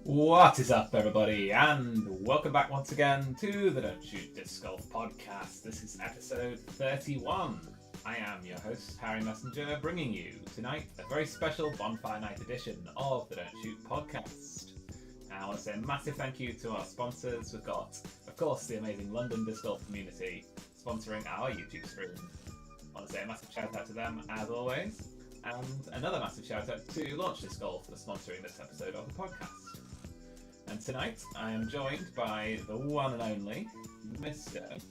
What is up, everybody, and welcome back once again to the Don't Shoot Disc Golf podcast. This is episode 31. I am your host, Harry Messenger, bringing you tonight a very special Bonfire Night edition of the Don't Shoot podcast. I want to say a massive thank you to our sponsors. We've got, of course, the amazing London Disc Golf community sponsoring our YouTube stream. I want to say a massive shout out to them, as always, and another massive shout out to Launch Disc Golf for sponsoring this episode of the podcast. And tonight, I am joined by the one and only Mr.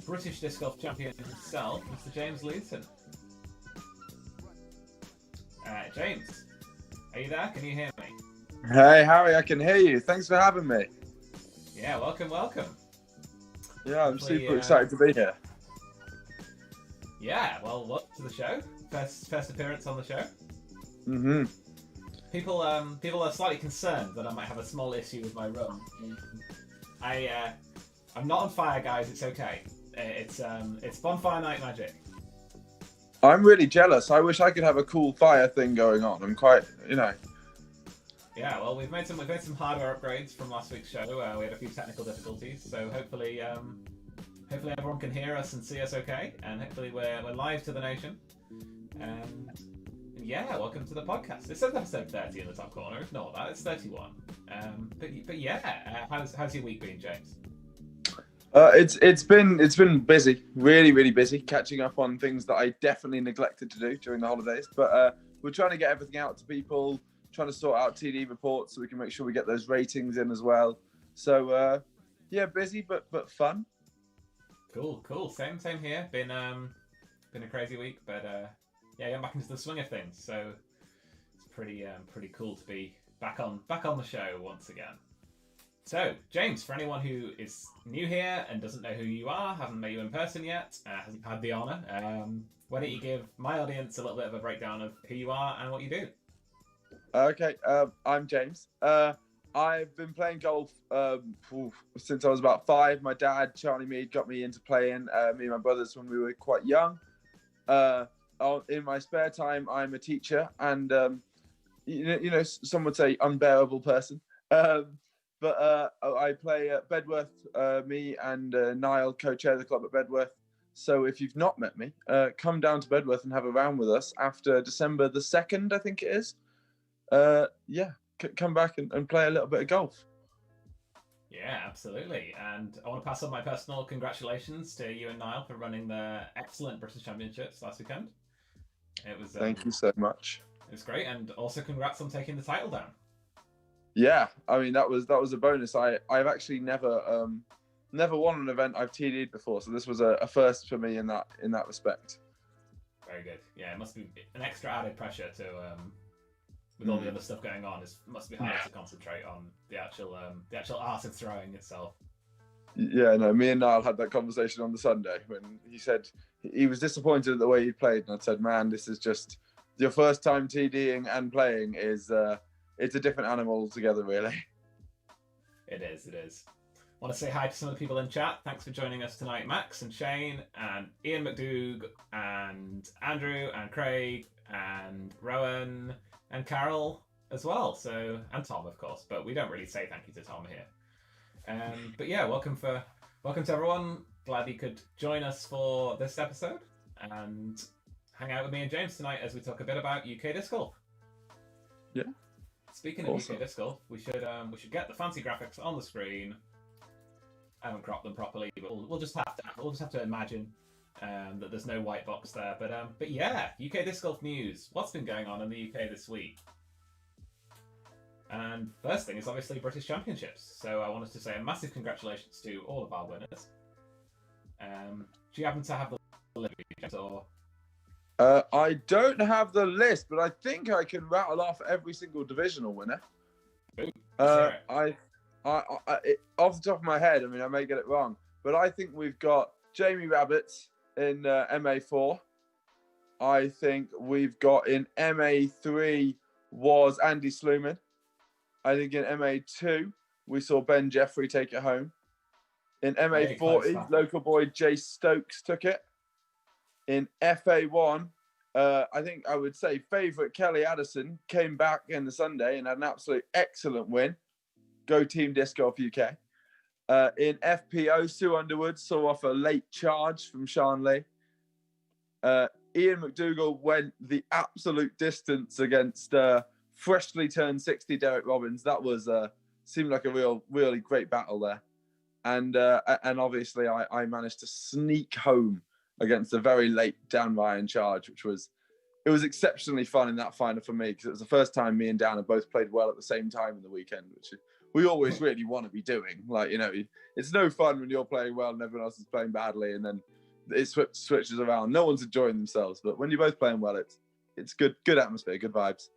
British Disc Golf Champion himself, Mr. James Luton. James, are you there? Can you hear me? Hey, Harry, I can hear you. Thanks for having me. Yeah, welcome. Yeah, I'm super excited to be here. Yeah, well, welcome to the show. First appearance on the show. Mm-hmm. People are slightly concerned that I might have a small issue with my room. I'm not on fire, guys. It's okay. It's Bonfire Night magic. I'm really jealous. I wish I could have a cool fire thing going on. I'm quite, Yeah, well, we've made some hardware upgrades from last week's show. We had a few technical difficulties, so hopefully everyone can hear us and see us okay, and hopefully we're live to the nation. Yeah, welcome to the podcast. It says episode 30 in the top corner. Ignore that. It's 31. But yeah, how's your week been, James? It's been busy, really busy, catching up on things that I definitely neglected to do during the holidays. But we're trying to get everything out to people, trying to sort out TD reports so we can make sure we get those ratings in as well. So yeah, busy but fun. Cool. Same here. Been a crazy week, but yeah, getting back into the swing of things. So it's pretty cool to be back on the show once again. So, James, for anyone who is new here and doesn't know who you are, haven't met you in person yet, hasn't had the honour, why don't you give my audience a little bit of a breakdown of who you are and what you do? Okay, I'm James. I've been playing golf since I was about 5. My dad, Charlie Mead, got me into playing, me and my brothers, when we were quite young. In my spare time, I'm a teacher and, some would say unbearable person. But I play at Bedworth. Me and Niall co-chair the club at Bedworth. So if you've not met me, come down to Bedworth and have a round with us after December the 2nd, I think it is. Come back and play a little bit of golf. Yeah, absolutely. And I want to pass on my personal congratulations to you and Niall for running the excellent British Championships last weekend. It was Thank you so much. It was great, and also congrats on taking the title down. Yeah, I mean that was a bonus. I've actually never won an event I've TD'd before, so this was a first for me in that respect. Very good. Yeah, it must be an extra added pressure to with all the other stuff going on. It must be hard to concentrate on the actual art of throwing itself. Yeah, no, me and Niall had that conversation on the Sunday when he said he was disappointed at the way he played, and I said, man, this is just your first time TDing and playing is it's a different animal altogether, really. It is. I want to say hi to some of the people in chat. Thanks for joining us tonight, Max and Shane and Ian McDoug and Andrew and Craig and Rowan and Carol as well. So, and Tom, of course, but we don't really say thank you to Tom here. But yeah, welcome to everyone. Glad you could join us for this episode and hang out with me and James tonight as we talk a bit about UK disc golf. Yeah. Speaking of UK disc golf, we should get the fancy graphics on the screen. I haven't cropped them properly, but we'll just have to imagine that there's no white box there. But yeah, UK disc golf news. What's been going on in the UK this week? And first thing is obviously British Championships. So I wanted to say a massive congratulations to all of our winners. Do you happen to have the list or? I don't have the list, but I think I can rattle off every single divisional winner. I off the top of my head, I mean, I may get it wrong, but I think we've got Jamie Rabbits in MA4. I think we've got in MA3 was Andy Sluman. I think in MA2 we saw Ben Jeffrey take it home. In MA40, local boy Jay Stokes took it. In FA1, I think I would say favourite Kelly Addison came back in the Sunday and had an absolute excellent win. Go Team Disc Golf UK. In FPO, Sue Underwood saw off a late charge from Sean Lee. Ian McDougall went the absolute distance against freshly turned 60 Derek Robbins. That was seemed like a really great battle there. And obviously I managed to sneak home against a very late Dan Ryan charge, which was exceptionally fun in that final for me, because it was the first time me and Dan have both played well at the same time in the weekend, which we always really want to be doing. Like, it's no fun when you're playing well and everyone else is playing badly, and then it switches around. No one's enjoying themselves, but when you're both playing well, it's good atmosphere, good vibes.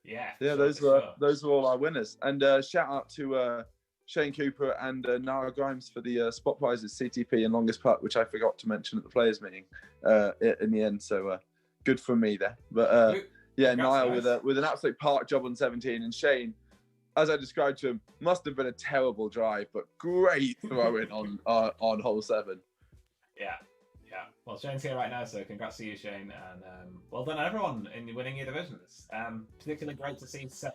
Yeah, those were all our winners. And shout out to Shane Cooper and Nara Grimes for the spot prizes, CTP and longest putt, which I forgot to mention at the players meeting in the end. So good for me there. But Niall with an absolute park job on 17, and Shane, as I described to him, must have been a terrible drive, but great throwing on hole 7. Yeah. Well, Shane's here right now, so congrats to you, Shane, and well done everyone in winning your divisions. Particularly great to see 7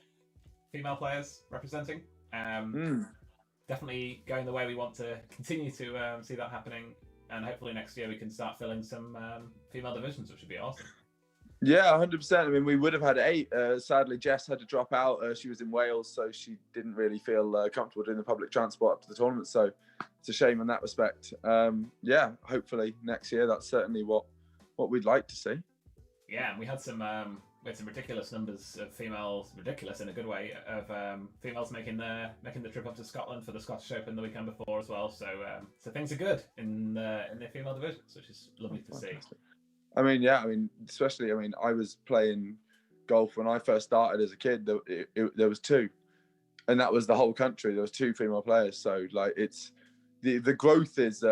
female players representing. Definitely going the way we want to continue to see that happening, and hopefully next year we can start filling some female divisions, which would be awesome. Yeah, 100%. I mean, we would have had 8. Sadly, Jess had to drop out. She was in Wales, so she didn't really feel comfortable doing the public transport up to the tournament. So it's a shame in that respect. Hopefully next year that's certainly what we'd like to see. Yeah, and we had some ridiculous numbers of females, ridiculous in a good way, of females making the trip up to Scotland for the Scottish Open the weekend before as well. So things are good in the female divisions, which is lovely to see. I mean, especially, I was playing golf when I first started as a kid. There was 2, and that was the whole country. There was 2 female players. So like, it's the growth is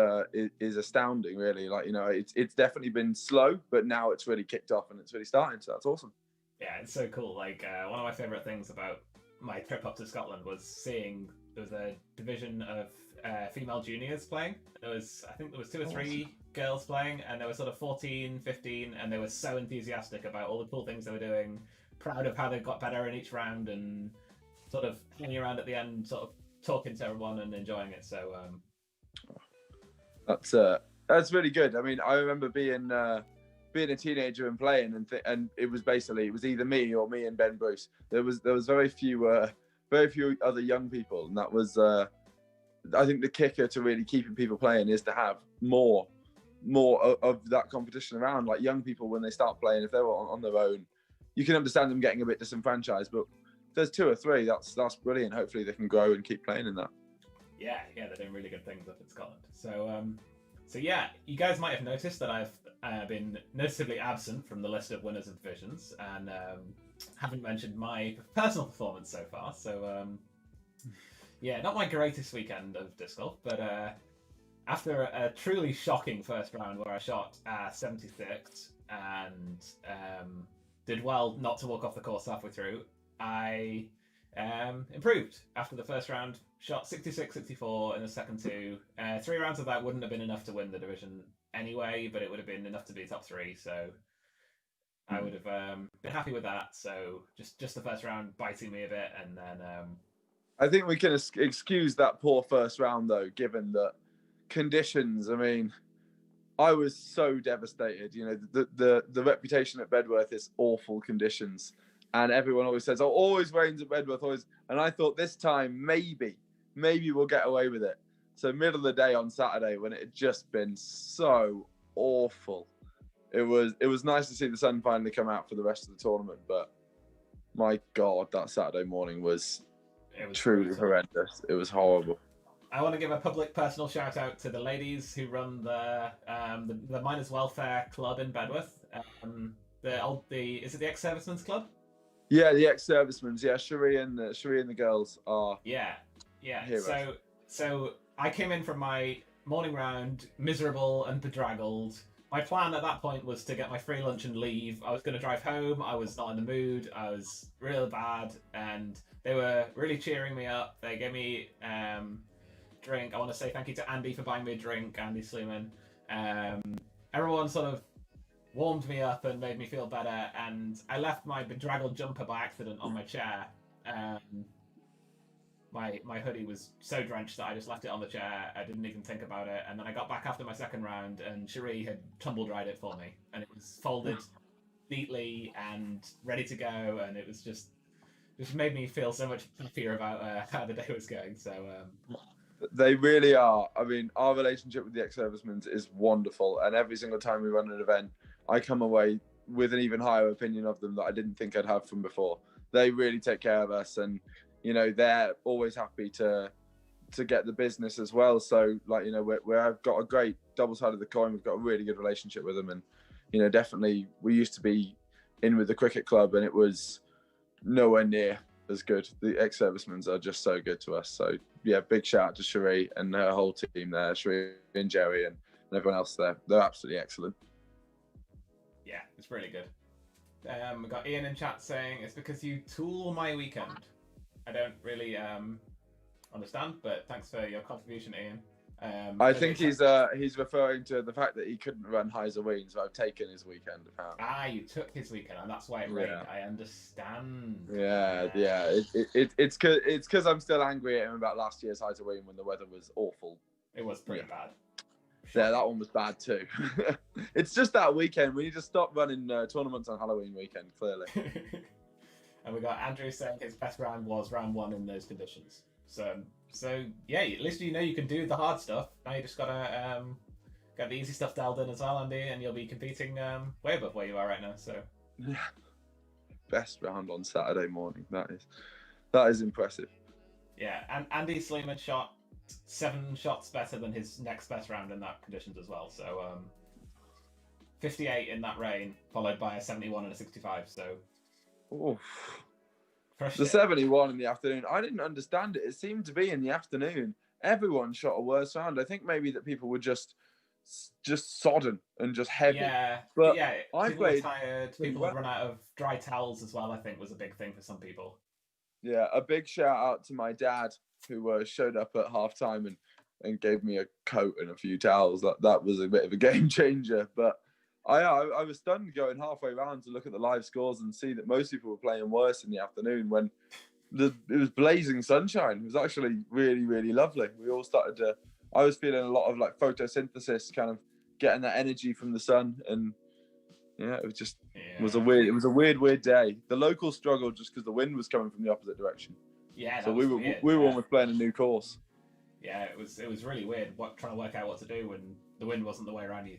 astounding, really. Like, it's definitely been slow, but now it's really kicked off and it's really starting. So that's awesome. Yeah, it's so cool. Like, one of my favorite things about my trip up to Scotland was seeing there was a division of female juniors playing. I think there was 2 or 3 girls playing, and they were sort of 14, 15, and they were so enthusiastic about all the cool things they were doing, proud of how they got better in each round, and sort of hanging around at the end, sort of talking to everyone and enjoying it. So that's really good. I mean, I remember being a teenager and playing, and it was either me or me and Ben Bruce. There was very few other young people, and that was I think the kicker to really keeping people playing is to have more of that competition around. Like, young people, when they start playing, if they're on their own, you can understand them getting a bit disenfranchised, but if there's 2 or 3, that's brilliant. Hopefully they can grow and keep playing in that. Yeah, they're doing really good things up in Scotland. So yeah, you guys might have noticed that I've been noticeably absent from the list of winners of divisions, and haven't mentioned my personal performance so far. So yeah, not my greatest weekend of disc golf, but after a truly shocking first round where I shot 76th and did well not to walk off the course halfway through, I improved. After the first round, shot 66, 64 in the second 2. 3 rounds of that wouldn't have been enough to win the division anyway, but it would have been enough to be top 3, so I would have been happy with that. So just the first round biting me a bit, and then I think we can excuse that poor first round, though, given that conditions. I mean, I was so devastated. The reputation at Bedworth is awful conditions, and everyone always says, "Oh, always rains at Bedworth." Always, and I thought this time maybe we'll get away with it. So middle of the day on Saturday, when it had just been so awful, it was nice to see the sun finally come out for the rest of the tournament. But my God, that Saturday morning was truly horrendous. It was horrible. I want to give a public personal shout out to the ladies who run the Miners Welfare Club in Bedworth. Is it the Ex-Servicemen's Club? Yeah, the Ex-Servicemen's. Yeah, Cherie and the girls are. Yeah. Heroes. So I came in from my morning round miserable and bedraggled. My plan at that point was to get my free lunch and leave. I was going to drive home. I was not in the mood. I was real bad, and they were really cheering me up. They gave me drink. I want to say thank you to Andy for buying me a drink, Andy Sleeman. Everyone sort of warmed me up and made me feel better. And I left my bedraggled jumper by accident on my chair. My hoodie was so drenched that I just left it on the chair. I didn't even think about it. And then I got back after my second round, and Cherie had tumble dried it for me, and it was folded neatly and ready to go. And it was just made me feel so much happier about how the day was going. So they really are. I mean, our relationship with the ex-servicemen is wonderful, and every single time we run an event, I come away with an even higher opinion of them that I didn't think I'd have from before. They really take care of us, and they're always happy to get the business as well. So we've got a great double side of the coin. We've got a really good relationship with them, and definitely we used to be in with the cricket club, and it was nowhere near as good. The ex-servicemen are just so good to us. So yeah, big shout out to Cherie and her whole team there, Cherie and Jerry and everyone else there. They're absolutely excellent. Yeah, it's really good. We got Ian in chat saying it's because you tool my weekend. I don't really understand, but thanks for your contribution, Ian. I think he's referring to the fact that he couldn't run highs or weans, so I've taken his weekend. Apparently. You took his weekend, and that's why it rained. Yeah. I understand. Yeah. It's because I'm still angry at him about last year's highs or wean when the weather was awful. It was pretty bad. Yeah, that one was bad too. It's just that weekend. We need to stop running tournaments on Halloween weekend, clearly. And we got Andrew saying his best round was round 1 in those conditions. So yeah, at least you can do the hard stuff. Now you just gotta get the easy stuff dialed in as well, Andy, and you'll be competing way above where you are right now. So yeah, best round on Saturday morning. That is impressive. Yeah, and Andy Sleeman shot 7 shots better than his next best round in that conditions as well. So 58 in that rain, followed by a 71 and a 65. So. Oof. The 71 in the afternoon, I didn't understand it. It seemed to be in the afternoon. Everyone shot a worse round. I think maybe that people were just sodden and just heavy. Yeah, but yeah. I people played were tired. People had run out of dry towels as well. I think was a big thing for some people. Yeah, a big shout out to my dad who showed up at half time and gave me a coat and a few towels. That was a bit of a game changer, but. I was stunned going halfway around to look at the live scores and see that most people were playing worse in the afternoon when it was blazing sunshine. It was actually really, really lovely. We all started to. I was feeling a lot of like photosynthesis, kind of getting that energy from the sun, and yeah, it was just was a weird day. The locals struggled just because the wind was coming from the opposite direction. Yeah, so we were almost playing a new course. Yeah, it was really weird. Trying to work out what to do when the wind wasn't the way around you.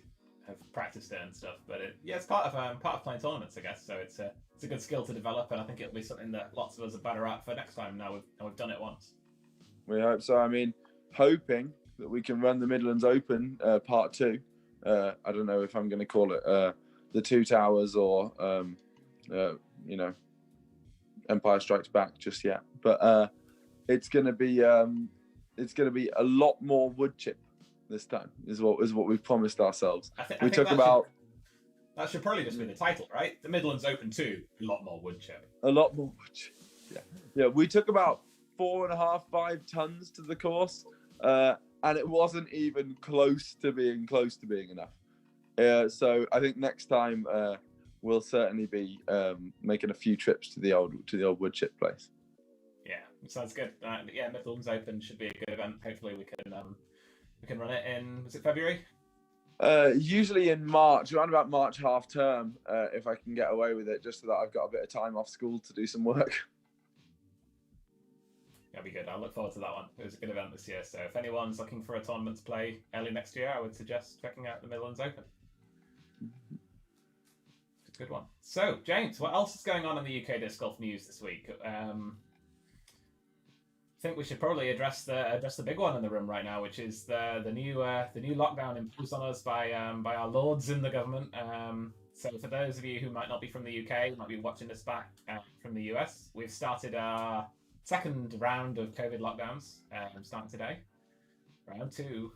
Have practiced it and stuff, but it's part of playing tournaments, I guess. So it's a good skill to develop, and I think it'll be something that lots of us are better at for next time. Now we've done it once. We hope so. I mean, hoping that we can run the Midlands Open Part 2. I don't know if I'm going to call it the Two Towers or Empire Strikes Back just yet, but it's going to be a lot more wood chip. This time is what we've promised ourselves. I think that should probably just be the title, right? The Midlands Open 2, a lot more wood chip. A lot more wood chip. Yeah. We took about 4.5-5 tons to the course, and it wasn't even close to being enough. So I think next time we'll certainly be making a few trips to the old wood chip place. Yeah, sounds good. Midlands Open should be a good event. Hopefully we can run it in, was it February? Usually in March, around about March half term, if I can get away with it, just so that I've got a bit of time off school to do some work. That'd be good. I look forward to that one. It was a good event this year. So if anyone's looking for a tournament to play early next year, I would suggest checking out the Midlands Open. It's a good one. So, James, what else is going on in the UK disc golf news this week? I think we should probably address the big one in the room right now, which is the new lockdown imposed on us by our lords in the government. So for those of you who might not be from the UK, might be watching this back from the US, we've started our second round of COVID lockdowns starting today. Round 2.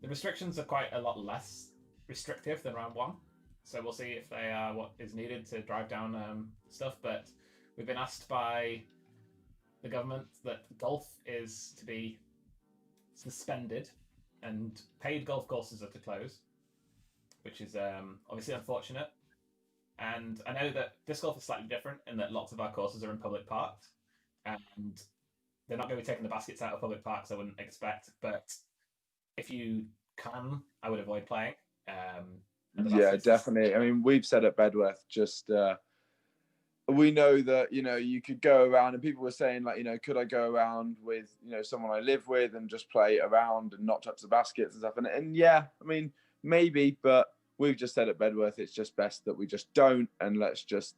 The restrictions are quite a lot less restrictive than round 1, so we'll see if they are what is needed to drive down stuff. But we've been asked by the government that golf is to be suspended and paid golf courses are to close. which is obviously unfortunate. And I know that disc golf is slightly different in that lots of our courses are in public parks, and they're not going to be taking the baskets out of public parks, I wouldn't expect. But if you can, I would avoid playing. Yeah, definitely. I mean, we've said at Bedworth, just we know that, you know, you could go around, and people were saying, like, you know, could I go around with, you know, someone I live with and just play around and not touch the baskets and stuff? And yeah, I mean, maybe, but we've just said at Bedworth, it's just best that we just don't, and let's just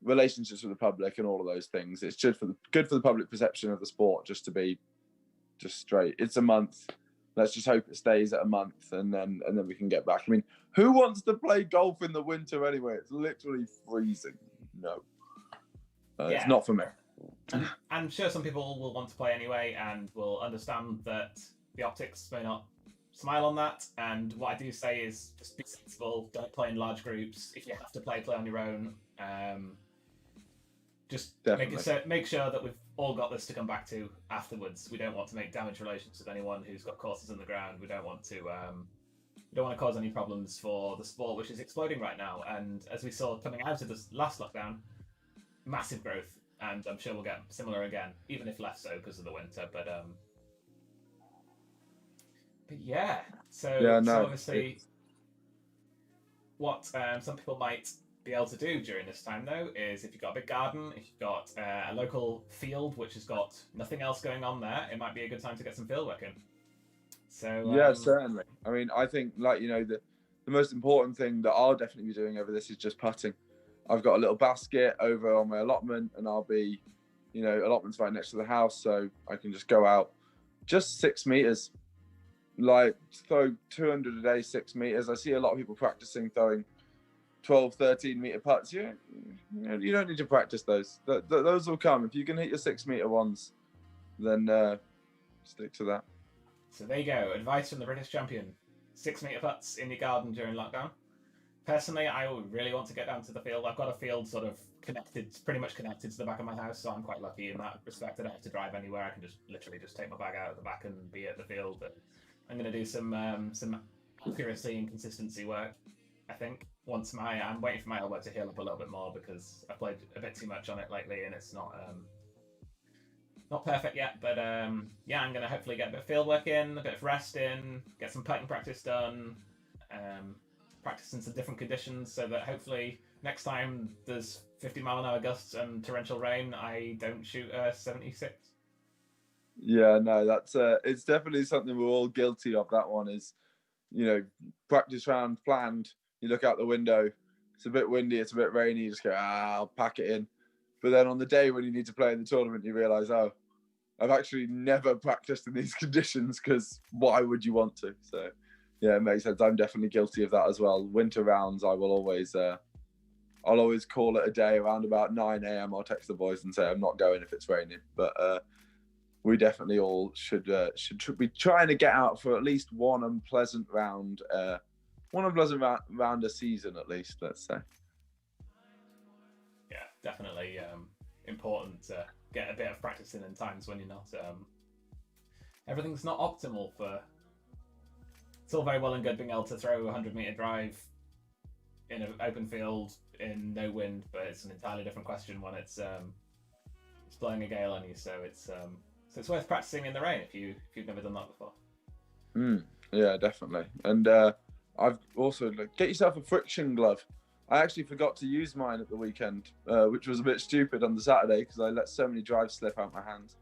relationships with the public and all of those things. It's just good for the public perception of the sport, just to be just straight. It's a month. Let's just hope it stays at a month, and then we can get back. I mean, who wants to play golf in the winter anyway? It's literally freezing. No, it's not for me. And I'm sure some people will want to play anyway, and will understand that the optics may not smile on that. And what I do say is just be sensible. Don't play in large groups. If you have to play on your own. Just make sure that we've all got this to come back to afterwards. We don't want to make damaged relations with anyone who's got courses in the ground. We don't want to cause any problems for the sport, which is exploding right now. And as we saw coming out of this last lockdown, massive growth, and I'm sure we'll get similar again, even if less so because of the winter. But yeah, so obviously, what some people might be able to do during this time, though, is if you've got a big garden, if you've got a local field which has got nothing else going on there, it might be a good time to get some field work in. So yeah, certainly. I mean, I think, like, you know, the most important thing that I'll definitely be doing over this is just putting. I've got a little basket over on my allotment, and I'll be, you know, allotment's right next to the house, so I can just go out just 6 meters, like throw 200 a day, 6 meters. I see a lot of people practicing throwing 12, 13 meter putts. You don't need to practice those. Those will come. If you can hit your 6 meter ones, then stick to that. So there you go. Advice from the British champion. 6 meter putts in your garden during lockdown. Personally, I would really want to get down to the field. I've got a field sort of pretty much connected to the back of my house, so I'm quite lucky in that respect. I don't have to drive anywhere. I can literally just take my bag out of the back and be at the field. But I'm going to do some accuracy and consistency work, I think. I'm waiting for my elbow to heal up a little bit more, because I've played a bit too much on it lately, and it's not perfect yet. But yeah, I'm going to hopefully get a bit of field work in, a bit of rest in, get some putting practice done, practice in some different conditions, so that hopefully next time there's 50-mile-an-hour gusts and torrential rain, I don't shoot a 76. Yeah, no, that's it's definitely something we're all guilty of. That one is, you know, practice round planned. You look out the window, it's a bit windy, it's a bit rainy, you just go, I'll pack it in. But then on the day when you need to play in the tournament, you realise, oh, I've actually never practiced in these conditions, because why would you want to? So, yeah, it makes sense. I'm definitely guilty of that as well. Winter rounds, I will always, I'll always call it a day around about 9 a.m. I'll text the boys and say I'm not going if it's raining. But we definitely all should be trying to get out for at least one unpleasant round a season, at least, let's say. Yeah, definitely important to get a bit of practice in times when you're not everything's not optimal for. It's all very well and good being able to throw a 100-meter drive in an open field in no wind, but it's an entirely different question when it's blowing a gale on you. So it's worth practicing in the rain if you've never done that before. Yeah, definitely. And I've also get yourself a friction glove. I actually forgot to use mine at the weekend, which was a bit stupid on the Saturday, because I let so many drives slip out my hands.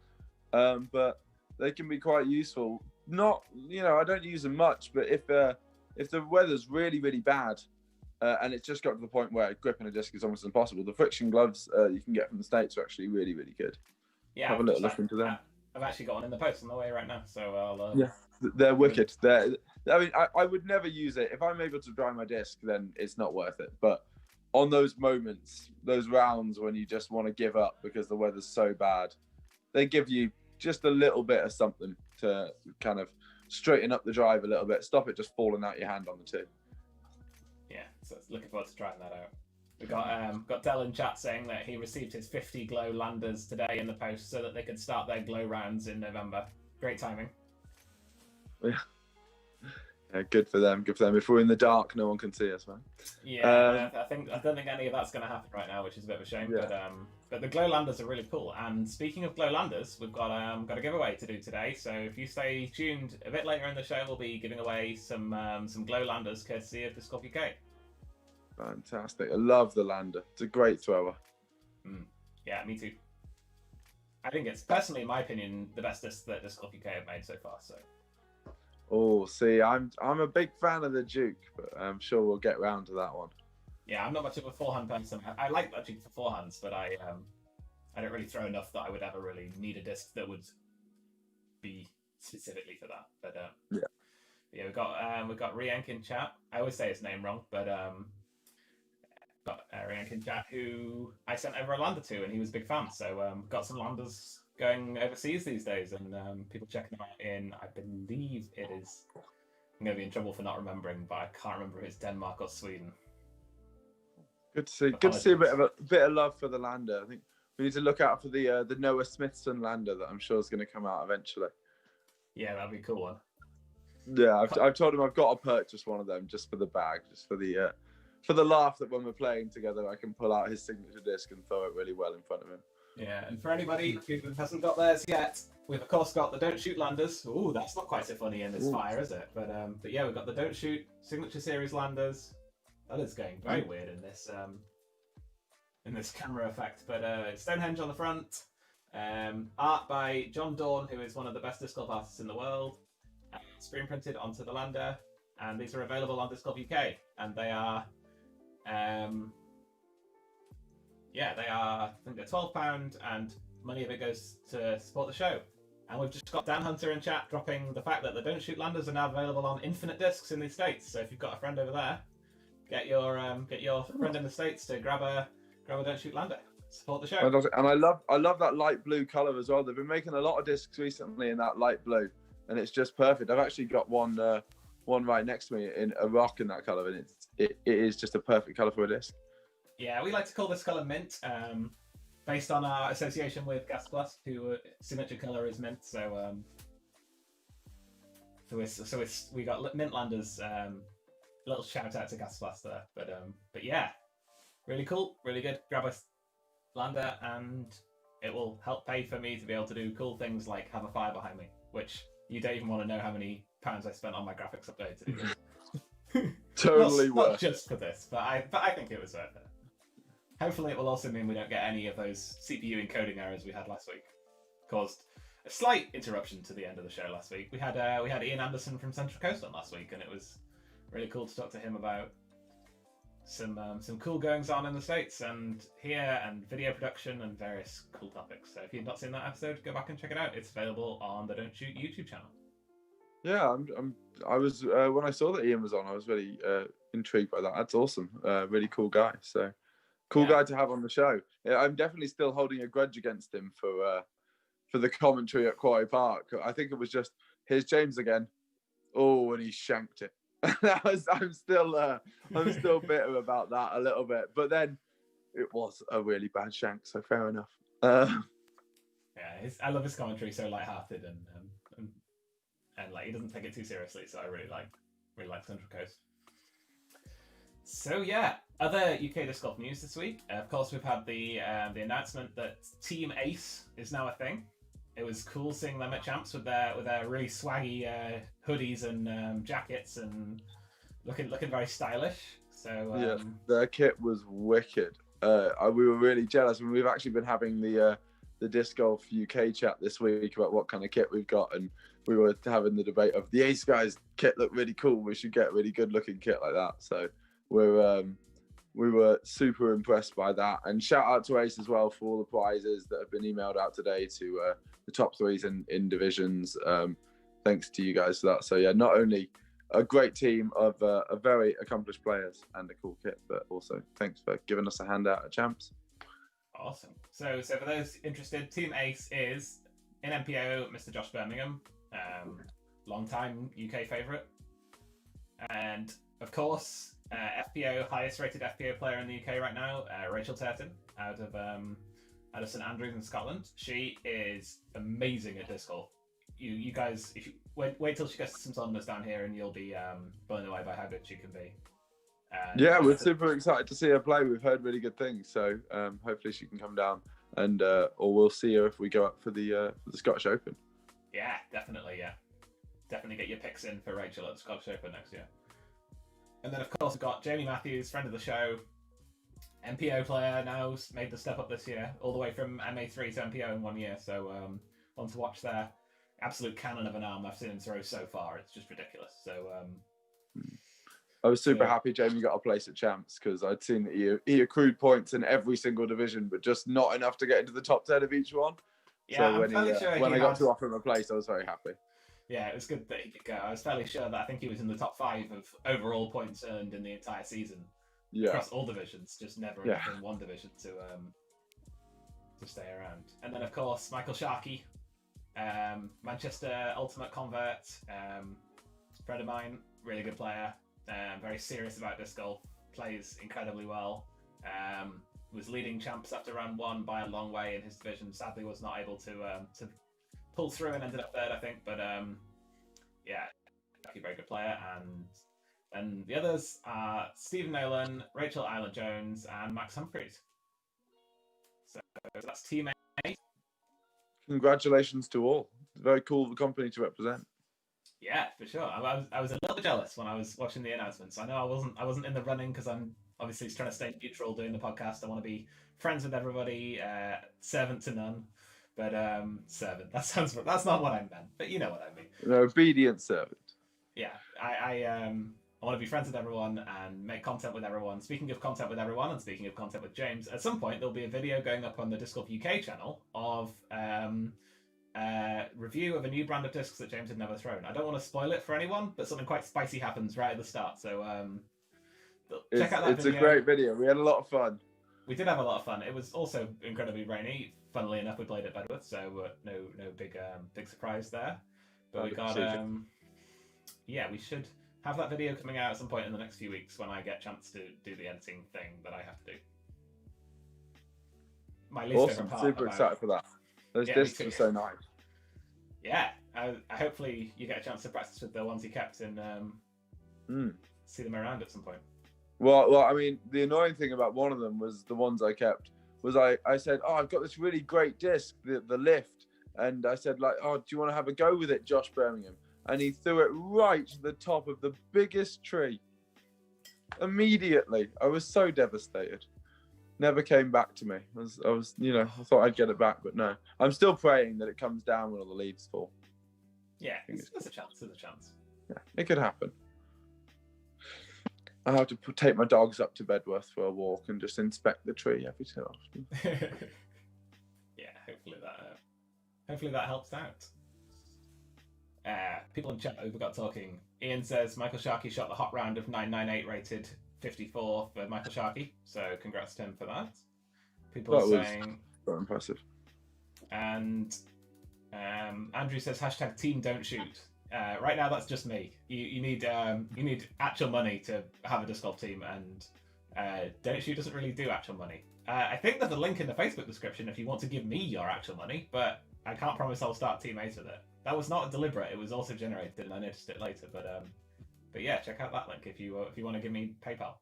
But they can be quite useful. Not, I don't use them much, but if the weather's really, really bad, and it's just got to the point where gripping a disc is almost impossible, the friction gloves you can get from the States are actually really, really good. Yeah, have a little look into them. I've actually got one in the post on the way right now, so I'll. Yeah, they're wicked. I would never use it. If I'm able to dry my disc, then it's not worth it. But on those moments, those rounds when you just want to give up because the weather's so bad, they give you just a little bit of something to kind of straighten up the drive a little bit, stop it just falling out your hand on the tee. Yeah, so looking forward to trying that out. We got Dell in chat saying that he received his 50 Glow landers today in the post so that they could start their Glow rounds in November. Great timing. Yeah. Yeah, good for them. Good for them. If we're in the dark, no one can see us, man. Yeah, I don't think any of that's going to happen right now, which is a bit of a shame. Yeah. But the glow landers are really cool. And speaking of glow landers, we've got a giveaway to do today. So if you stay tuned, a bit later in the show, we'll be giving away some glow landers courtesy of Disc Golf UK. Fantastic. I love the lander. It's a great thrower. Yeah, me too. I think it's, personally, in my opinion, the best disc that Disc Golf UK have made so far. So. Oh, see, I'm a big fan of the Duke, but I'm sure we'll get round to that one. Yeah, I'm not much of a forehand person. I like that Duke for forehands, but I don't really throw enough that I would ever really need a disc that would be specifically for that. But yeah, we've got Riank in chat. I always say his name wrong, but Riank in chat, who I sent over a lander to, and he was a big fan. So got some landers going overseas these days, and people checking them out in, I believe it is, I'm going to be in trouble for not remembering, but I can't remember if it's Denmark or Sweden. Good to see. Good to see a bit of love for the lander. I think we need to look out for the Noah Smithson lander that I'm sure is going to come out eventually. Yeah, that'd be a cool one. Yeah, I've told him I've got to purchase one of them just for the bag, just for the laugh that when we're playing together, I can pull out his signature disc and throw it really well in front of him. Yeah, and for anybody who hasn't got theirs yet, we've of course got the Don't Shoot landers. Ooh, that's not quite so funny in this fire, is it? But yeah, we've got the Don't Shoot Signature Series landers. That is going very weird in this camera effect. But Stonehenge on the front. Art by John Dawn, who is one of the best disc golf artists in the world. Screen printed onto the lander, and these are available on Disc Golf UK, and they are. They are, I think they're £12, and money of it goes to support the show. And we've just got Dan Hunter in chat dropping the fact that the Don't Shoot landers are now available on Infinite Discs in the States. So if you've got a friend over there, get your friend in the States to grab a Don't Shoot lander. Support the show. And I love that light blue colour as well. They've been making a lot of discs recently in that light blue, and it's just perfect. I've actually got one right next to me in a rock in that colour, and it is just a perfect colour for a disc. Yeah, we like to call this colour mint, based on our association with Gas Plus, whose signature colour is mint. So we got mint landers. Little shout out to Gas Plus there, but yeah, really cool, really good. Grab a lander, and it will help pay for me to be able to do cool things like have a fire behind me, which you don't even want to know how many pounds I spent on my graphics update to do this. Totally worth not just for this, but I think it was worth it. Hopefully it will also mean we don't get any of those CPU encoding errors we had last week. Caused a slight interruption to the end of the show last week. We had Ian Anderson from Central Coast on last week, and it was really cool to talk to him about some cool goings on in the States and here, and video production and various cool topics. So if you've not seen that episode, go back and check it out. It's available on the Don't Shoot YouTube channel. Yeah, I was when I saw that Ian was on, I was really intrigued by that. That's awesome. Really cool guy. So cool guy to have on the show. Yeah, I'm definitely still holding a grudge against him for the commentary at Quarry Park. I think it was just, here's James again. Oh, and he shanked it. I'm still bitter about that a little bit. But then it was a really bad shank, so fair enough. Yeah, I love his commentary, so lighthearted and like he doesn't take it too seriously. So I really like Central Coast. So yeah, other UK disc golf news this week. Of course, we've had the announcement that Team Ace is now a thing. It was cool seeing them at Champs with their really swaggy hoodies and jackets and looking very stylish. So yeah, their kit was wicked. We were really jealous, and we've actually been having the Disc Golf UK chat this week about what kind of kit we've got, and we were having the debate of the Ace guys' kit looked really cool. We should get a really good looking kit like that. So we were super impressed by that, and shout out to Ace as well for all the prizes that have been emailed out today to the top threes in divisions. Thanks to you guys for that. So yeah, not only a great team of very accomplished players and a cool kit, but also thanks for giving us a handout at Champs. Awesome. So for those interested, Team Ace is in MPO, Mr. Josh Birmingham, long-time UK favourite, and of course FPO, highest rated FPO player in the UK right now, Rachel Turton out of St Andrews in Scotland. She is amazing at disc golf. You guys, wait till she gets some tournaments down here, and you'll be blown away by how good she can be. Yeah, we're super excited to see her play. We've heard really good things, so hopefully she can come down, and or we'll see her if we go up for the Scottish Open. Yeah, definitely. Yeah, definitely get your picks in for Rachel at the Scottish Open next year. And then of course we've got Jamie Matthews, friend of the show, MPO player now, made the step up this year, all the way from MA3 to MPO in 1 year. So one to watch there. Absolute cannon of an arm I've seen him throw so far. It's just ridiculous. So I was super happy Jamie got a place at Champs because I'd seen that he accrued points in every single division, but just not enough to get into the top 10 of each one. Yeah, so when I got to offer him a place, I was very happy. Yeah, it was good that he could go. I was fairly sure that I think he was in the top 5 of overall points earned in the entire season. Yeah. Across all divisions, just never in one division to stay around. And then of course Michael Sharkey, Manchester Ultimate Convert, friend of mine, really good player, very serious about disc golf, plays incredibly well. Was leading champs after round 1 by a long way in his division. Sadly, was not able to pull through and ended up third, I think. But yeah, very good player. And the others are Stephen Nolan, Rachel Island-Jones, and Max Humphreys. So that's Team 8. Congratulations to all. Very cool of a company to represent. Yeah, for sure. I was a little bit jealous when I was watching the announcements. I know I wasn't in the running because I'm obviously trying to stay neutral doing the podcast. I want to be friends with everybody, servant to none. But servant, that's not what I meant. But you know what I mean. An obedient servant. Yeah, I want to be friends with everyone and make content with everyone. Speaking of content with everyone, and speaking of content with James, at some point there'll be a video going up on the Disc Golf UK channel of review of a new brand of discs that James had never thrown. I don't want to spoil it for anyone, but something quite spicy happens right at the start. So check out that video. It's a great video. We had a lot of fun. We did have a lot of fun. It was also incredibly rainy. Funnily enough, we played at Bedworth, so no big surprise there. But we got we should have that video coming out at some point in the next few weeks when I get a chance to do the editing thing that I have to do. My least favorite part. Super excited for that. Those discs are so nice. Yeah, I hopefully you get a chance to practice with the ones you kept and see them around at some point. Well, I mean, the annoying thing about one of them was the ones I kept was I said, oh, I've got this really great disc, the lift, and I said like, oh, do you want to have a go with it, Josh Birmingham? And he threw it right to the top of the biggest tree. Immediately, I was so devastated. Never came back to me. I was, I thought I'd get it back, but no. I'm still praying that it comes down when all the leaves fall. Yeah, there's a chance. There's a chance. Yeah, it could happen. I have to take my dogs up to Bedworth for a walk and just inspect the tree every so often. Yeah, hopefully that helps out. People in chat overgot talking. Ian says Michael Sharkey shot the hot round of 998 rated 54 for Michael Sharkey, so congrats to him for that. People are saying very impressive. And Andrew says hashtag team don't shoot. Right now that's just me. You need actual money to have a disc golf team, and Don't Shoot doesn't really do actual money. I think there's a link in the Facebook description if you want to give me your actual money, but I can't promise I'll start Team 8 with it. That was not deliberate, it was also generated and I noticed it later, but yeah, check out that link if you want to give me PayPal.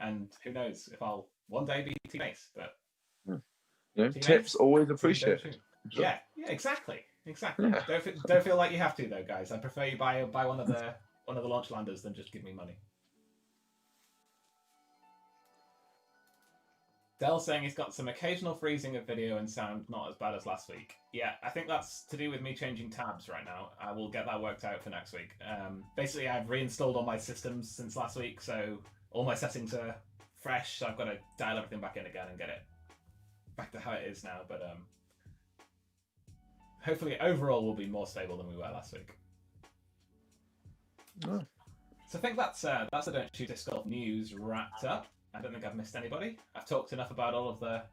And who knows if I'll one day be Team 8, but tips always appreciated. Yeah, exactly. Yeah. Don't feel like you have to though, guys. I prefer you buy one of the launch landers than just give me money. Dell's saying he's got some occasional freezing of video and sound, not as bad as last week. Yeah, I think that's to do with me changing tabs right now. I will get that worked out for next week. Basically, I've reinstalled all my systems since last week, so all my settings are fresh. So I've got to dial everything back in again and get it back to how it is now. But hopefully, overall, we'll be more stable than we were last week. Oh. So I think that's the Don't Shoot Disc Golf news wrapped up. I don't think I've missed anybody. I've talked enough about all of the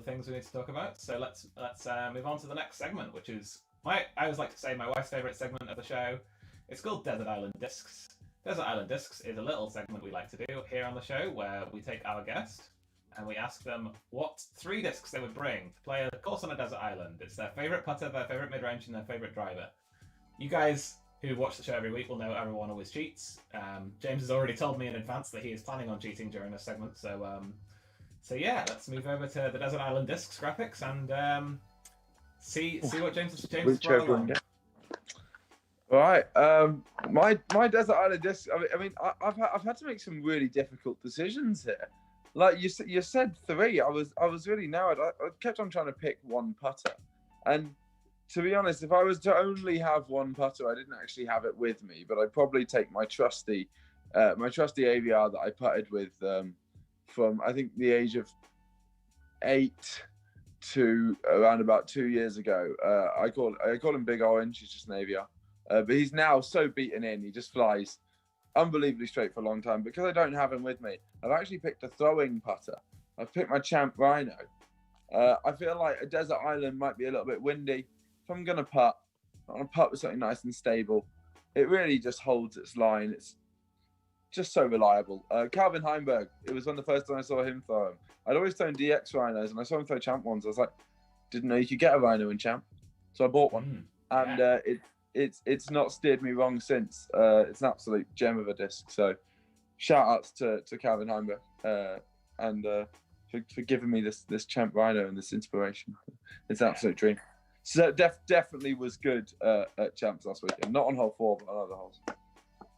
things we need to talk about. So let's move on to the next segment, which is I always like to say my wife's favourite segment of the show. It's called Desert Island Discs. Desert Island Discs is a little segment we like to do here on the show where we take our guest and we ask them what 3 discs they would bring to play a course on a desert island. It's their favourite putter, their favourite mid-range, and their favourite driver. you guys who watch the show every week will know everyone always cheats. James has already told me in advance that he is planning on cheating during this segment. So yeah, let's move over to the Desert Island Discs graphics and see what James has brought along. All right. My Desert Island Disc. I've had to make some really difficult decisions here. Like you said 3. I was really narrowed. I kept on trying to pick one putter, and to be honest, if I was to only have one putter, I didn't actually have it with me, but I'd probably take my trusty AVR that I putted with from I think the age of 8 to around about 2 years ago. I call him Big Orange. He's just an AVR, but he's now so beaten in. He just flies unbelievably straight for a long time. Because I don't have him with me, I've actually picked a throwing putter. I've picked my Champ Rhino. I feel like a desert island might be a little bit windy. If I'm going to putt, I want to putt with something nice and stable. It really just holds its line. It's just so reliable. Calvin Heimberg, it was one of the first time I saw him throw them. I'd always thrown DX Rhinos, and I saw him throw Champ ones. I was like, didn't know you could get a Rhino in Champ. So I bought one. And it's not steered me wrong since. It's an absolute gem of a disc. So shout outs to Calvin Heimberg and for giving me this Champ Rhino and this inspiration. It's an absolute dream. So definitely was good at Champs last weekend. Not on hole 4, but on other holes.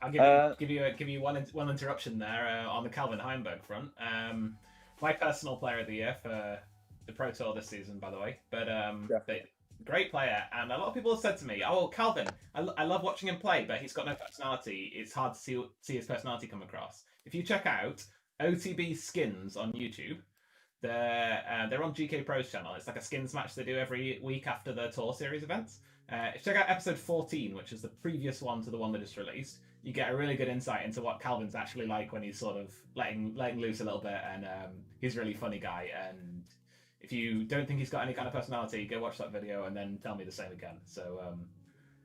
I'll give you one interruption there on the Calvin Heimberg front. My personal player of the year for the Pro Tour this season, by the way. But great player, and a lot of people have said to me, "Oh, Calvin, I love watching him play, but he's got no personality. It's hard to see his personality come across." If you check out OTB Skins on YouTube, they're on GK Pro's channel. It's like a skins match they do every week after the Tour Series events. Check out episode 14, which is the previous one to the one that just released. You get a really good insight into what Calvin's actually like when he's sort of letting loose a little bit, and he's a really funny guy. And if you don't think he's got any kind of personality, go watch that video and then tell me the same again. So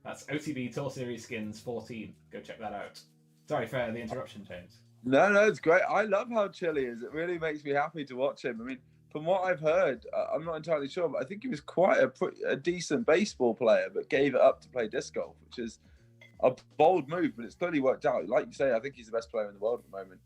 that's OTB Tour Series Skins 14. Go check that out. Sorry for the interruption, James. No, it's great. I love how chill he is. It really makes me happy to watch him. I mean, from what I've heard, I'm not entirely sure, but I think he was quite a decent baseball player, but gave it up to play disc golf, which is a bold move, but it's clearly worked out. Like you say, I think he's the best player in the world at the moment.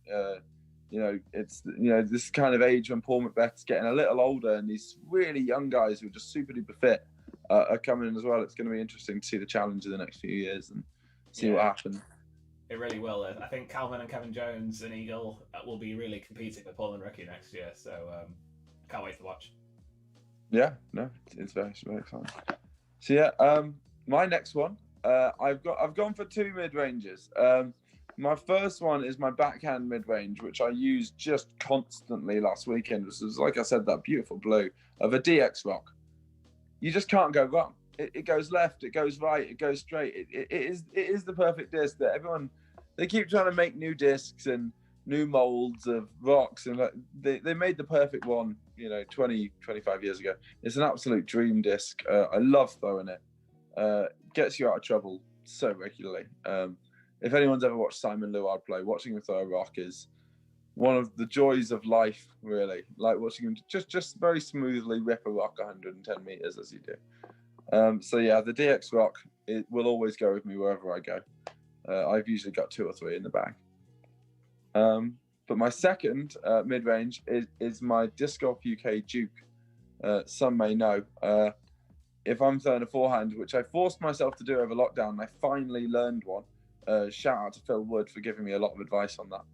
It's this kind of age when Paul Macbeth's getting a little older, and these really young guys who are just super duper fit are coming in as well. It's going to be interesting to see the challenge in the next few years and see what happens. It really will. I think Calvin and Kevin Jones and Eagle will be really competing with Paul and Ricky next year. So can't wait to watch. Yeah, no, it's very, very exciting. So yeah, my next one, I've gone for 2 mid ranges. My first one is my backhand mid range, which I used just constantly last weekend. This was, like I said, that beautiful blue of a DX Rock. You just can't go wrong. It goes left, it goes right, it goes straight. It is the perfect disc that everyone, they keep trying to make new discs and new molds of rocks, and they made the perfect one, 20, 25 years ago. It's an absolute dream disc. I love throwing it. Gets you out of trouble so regularly. If anyone's ever watched Simon Luard play, watching him throw a rock is one of the joys of life, really. Like watching him just very smoothly rip a rock 110 meters as you do. So yeah, the DX Rock, it will always go with me wherever I go. I've usually got 2 or 3 in the bag. But my second mid-range is my Disc Golf UK Duke. Some may know. If I'm throwing a forehand, which I forced myself to do over lockdown, and I finally learned one. Shout out to Phil Wood for giving me a lot of advice on that.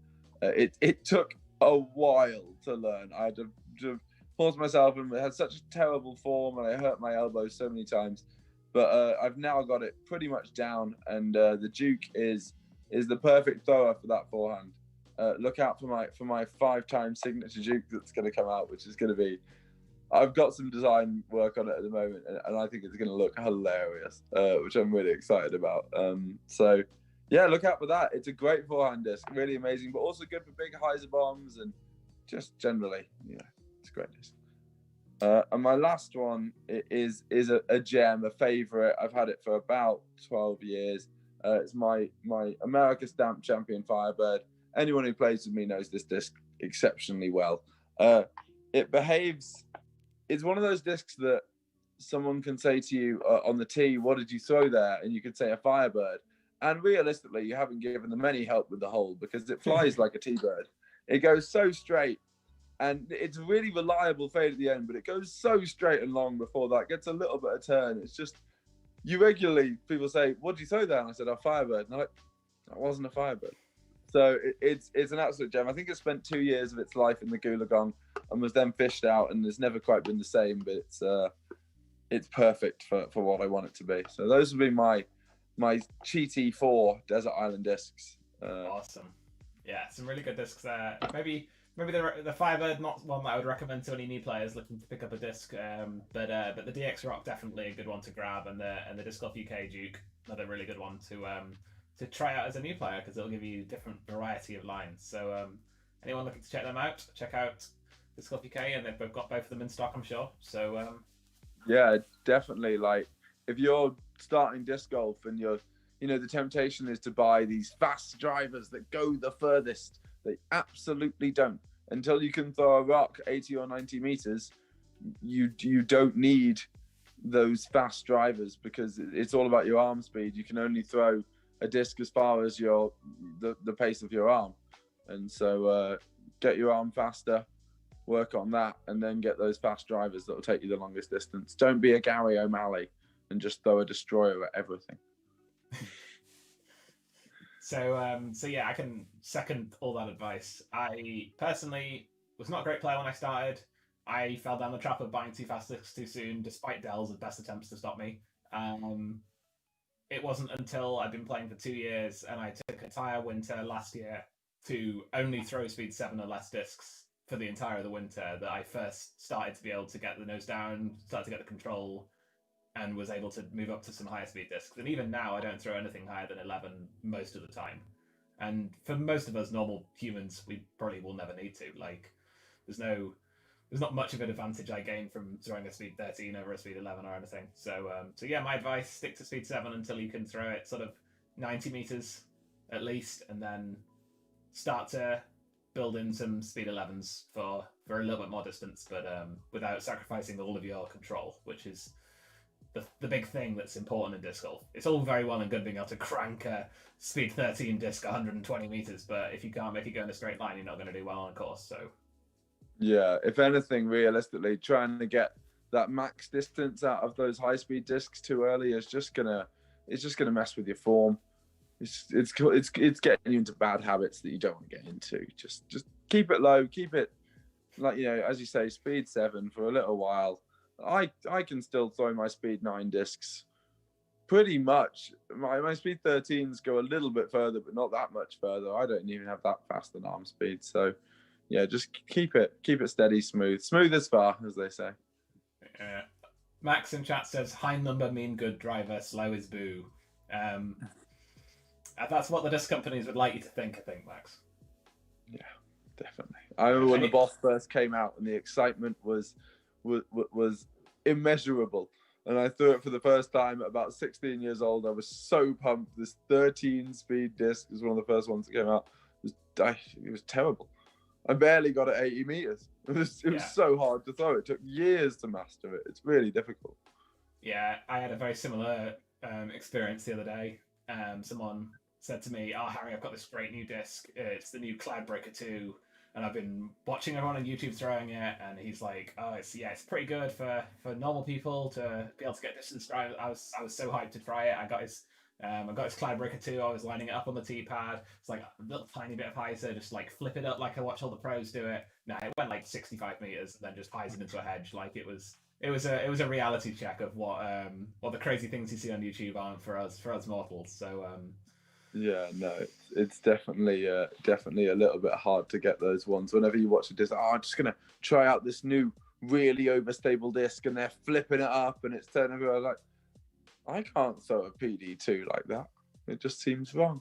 It took a while to learn. I had to force myself, and had such a terrible form, and I hurt my elbow so many times. But I've now got it pretty much down, and the Duke is the perfect thrower for that forehand. Look out for my 5-time signature Duke that's going to come out, which is going to be. I've got some design work on it at the moment, and I think it's going to look hilarious, which I'm really excited about. So, yeah, look out for that. It's a great forehand disc, really amazing, but also good for big hyzer bombs and just generally, it's a great disc. And my last one is a gem, a favourite. I've had it for about 12 years. It's my America Stamp Champion Firebird. Anyone who plays with me knows this disc exceptionally well. It behaves. It's one of those discs that someone can say to you on the tee, "What did you throw there?" And you could say a Firebird. And realistically, you haven't given them any help with the hole because it flies like a T-bird. It goes so straight, and it's a really reliable fade at the end, but it goes so straight and long before that gets a little bit of turn. It's just, you regularly, people say, "What did you throw there?" And I said, "A Firebird." And I'm like, "That wasn't a Firebird." So it's an absolute gem. I think it spent 2 years of its life in the Goolagong and was then fished out, and has never quite been the same. But it's perfect for what I want it to be. So those would be my Cheaty 4 Desert Island discs. Awesome. Yeah, some really good discs there. Maybe the Firebird, not one that I would recommend to any new players looking to pick up a disc, but the DX Rock, definitely a good one to grab, and the Disc Golf UK Duke, another really good one to try out as a new player, because it'll give you a different variety of lines. So anyone looking to check them out, check out Disc Golf UK, and they've got both of them in stock, I'm sure. So yeah, definitely. Like, if you're starting disc golf and the temptation is to buy these fast drivers that go the furthest, they absolutely don't. Until you can throw a rock 80 or 90 meters, you don't need those fast drivers, because it's all about your arm speed. You can only throw a disc as far as the pace of your arm, and so get your arm faster, work on that, and then get those fast drivers that will take you the longest distance. Don't be a Gary O'Malley and just throw a destroyer at everything. So yeah, I can second all that advice. I personally was not a great player when I started. I fell down the trap of buying too fast discs too soon, despite Dell's best attempts to stop me. It wasn't until I'd been playing for 2 years and I took an entire winter last year to only throw speed 7 or less discs for the entire of the winter that I first started to be able to get the nose down, started to get the control, and was able to move up to some higher speed discs. And even now, I don't throw anything higher than 11 most of the time. And for most of us normal humans, we probably will never need to. Like, there's not much of an advantage I gain from throwing a speed 13 over a speed 11 or anything. So yeah, my advice: stick to speed 7 until you can throw it sort of 90 meters at least, and then start to build in some speed 11s for a little bit more distance, but without sacrificing all of your control, which is the big thing that's important in disc golf. It's all very well and good being able to crank a speed 13 disc 120 meters, but if you can't make it go in a straight line, you're not going to do well on a course. So yeah, if anything, realistically, trying to get that max distance out of those high speed discs too early is just gonna mess with your form. It's getting you into bad habits that you don't want to get into. Just keep it low, keep it, like, as you say, speed 7 for a little while. I can still throw my speed 9 discs pretty much. My speed 13s go a little bit further, but not that much further. I don't even have that fast an arm speed. So yeah, just keep it steady, smooth as far, as they say. Max in chat says high number mean good driver, slow is boo. That's what the disc companies would like you to think, I think, Max. Yeah, definitely. I remember when the Boss first came out and the excitement was immeasurable, and I threw it for the first time at about 16 years old. I was so pumped. This 13 speed disc was one of the first ones that came out. It was terrible. I barely got it 80 meters. It was so hard to throw. It took years to master it. It's really difficult. Yeah, I had a very similar experience the other day. Someone said to me, "Oh, Harry, I've got this great new disc. It's the new Cloudbreaker 2. And I've been watching everyone on YouTube throwing it, and he's like, "Oh, it's pretty good for normal people to be able to get distance drive." I was so hyped to try it. I got his Cloudbreaker 2. I was lining it up on the tee pad. It's like a little tiny bit of hyzer, just like flip it up like I watch all the pros do it. No, it went like 65 meters, and then just hyzered into a hedge. Like it was a reality check of what the crazy things you see on YouTube aren't for us mortals. So yeah, no, it's definitely a little bit hard to get those ones. Whenever you watch a disc, I'm just gonna try out this new really overstable disc, and they're flipping it up, and it's turning everywhere. Like, I can't throw a PD2 like that. It just seems wrong.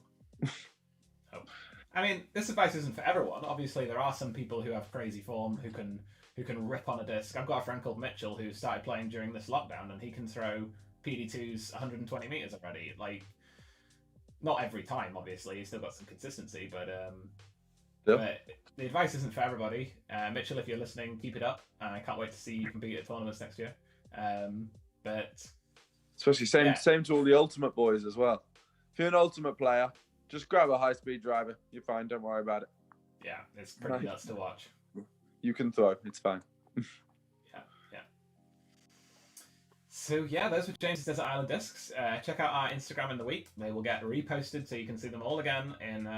I mean, this advice isn't for everyone. Obviously, there are some people who have crazy form who can rip on a disc. I've got a friend called Mitchell who started playing during this lockdown, and he can throw PD2s 120 meters already. Like, not every time, obviously. He's still got some consistency, but but the advice isn't for everybody. Mitchell, if you're listening, keep it up. I can't wait to see you compete at tournaments next year. But Especially same yeah. same to all the Ultimate boys as well. If you're an Ultimate player, just grab a high-speed driver. You're fine. Don't worry about it. Yeah, it's pretty nuts to watch. You can throw. It's fine. Yeah. So yeah, those were James's Desert Island discs. Check out our Instagram in the week. They will get reposted so you can see them all again. In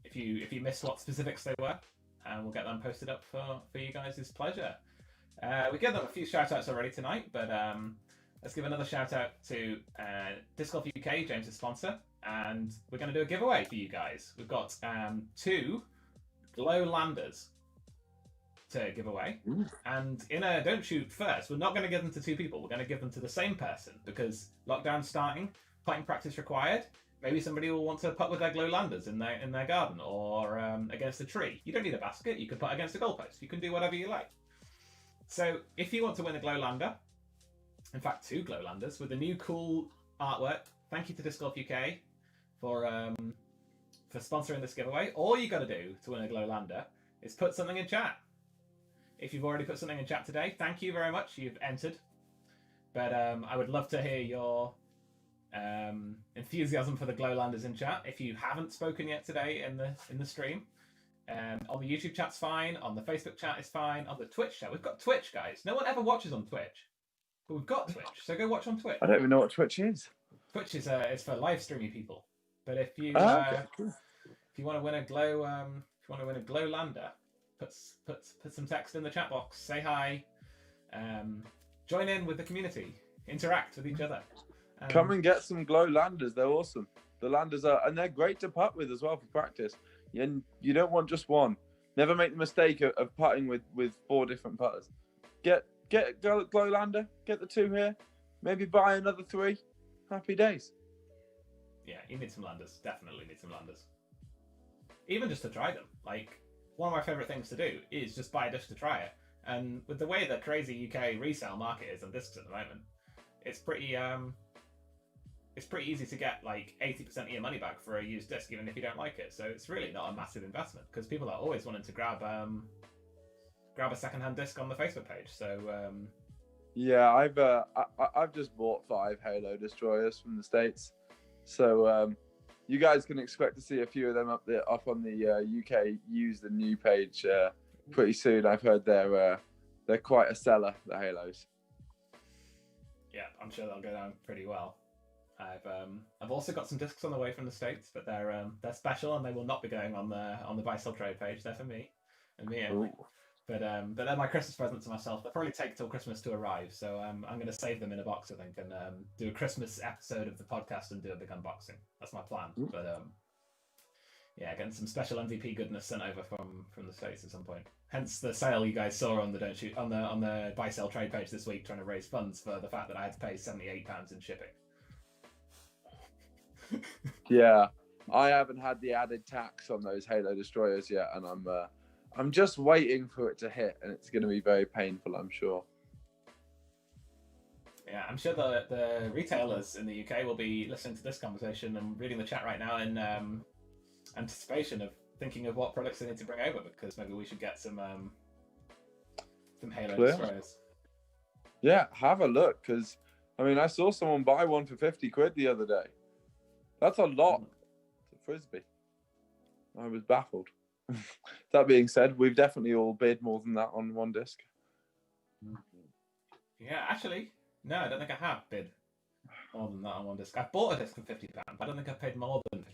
if you missed what specifics they were, and we'll get them posted up for you guys' pleasure. We gave them a few shout outs already tonight, but let's give another shout out to Disc Golf UK, James's sponsor, and we're going to do a giveaway for you guys. We've got 2 Glow Landers to give away. Ooh. And in a don't shoot first, we're not going to give them to 2 people. We're going to give them to the same person because lockdown's starting, putting practice required. Maybe somebody will want to putt with their Glow Landers in their garden or against a tree. You don't need a basket. You can putt against a goalpost. You can do whatever you like. So if you want to win a Glow Lander, in fact 2 Glow Landers with the new cool artwork, thank you to Disc Golf UK for sponsoring this giveaway. All you got to do to win a Glow Lander is put something in chat. If you've already put something in chat today, thank you very much. You've entered. But I would love to hear your enthusiasm for the Glow Landers in chat. If you haven't spoken yet today in the stream, on the YouTube chat's fine. On the Facebook chat is fine. On the Twitch chat, we've got Twitch, guys. No one ever watches on Twitch, but we've got Twitch. So go watch on Twitch. I don't even know what Twitch is. Twitch is for live streaming people. But if you Okay, cool. if you want to win a Glow Glow Lander, put some text in the chat box. Say hi. Join in with the community. Interact with each other. Come and get some Glow Landers. They're awesome. The Landers and they're great to putt with as well for practice. And you don't want just one. Never make the mistake of putting with 4 different putters. Get a Glow Lander. Get the 2 here. Maybe buy another 3. Happy days. Yeah, you need some landers. Definitely need some landers. Even just to try them. Like, one of my favourite things to do is just buy a disc to try it. And with the way the crazy UK resale market is on discs at the moment, it's pretty easy to get like 80% of your money back for a used disc, even if you don't like it. So it's really not a massive investment because people are always wanting to grab a second-hand disc on the Facebook page. So yeah, I've just bought 5 Halo Destroyers from the States. So you guys can expect to see a few of them up on the UK used and new page pretty soon. I've heard they're quite a seller, the Halos. Yeah, I'm sure they'll go down pretty well. I've also got some discs on the way from the States, but they're special and they will not be going on the buy sell trade page. They're for me and me only. But they're my Christmas present to myself. They'll probably take till Christmas to arrive, so I'm going to save them in a box, I think, and do a Christmas episode of the podcast and do a big unboxing. That's my plan. But yeah, getting some special MVP goodness sent over from the States at some point. Hence the sale you guys saw on the don't shoot on the buy sell trade page this week, trying to raise funds for the fact that I had to pay £78 in shipping. Yeah, I haven't had the added tax on those Halo Destroyers yet, and I'm just waiting for it to hit, and it's going to be very painful, I'm sure. Yeah, I'm sure the retailers in the UK will be listening to this conversation and reading the chat right now in anticipation of thinking of what products they need to bring over, because maybe we should get some Halo Destroyers. Yeah, have a look, because I mean, I saw someone buy one for 50 quid the other day. That's a lot. It's a frisbee. I was baffled. That being said, we've definitely all bid more than that on one disc. Yeah, actually, no, I don't think I have bid more than that on one disc. I bought a disc for £50. I don't think I've paid more than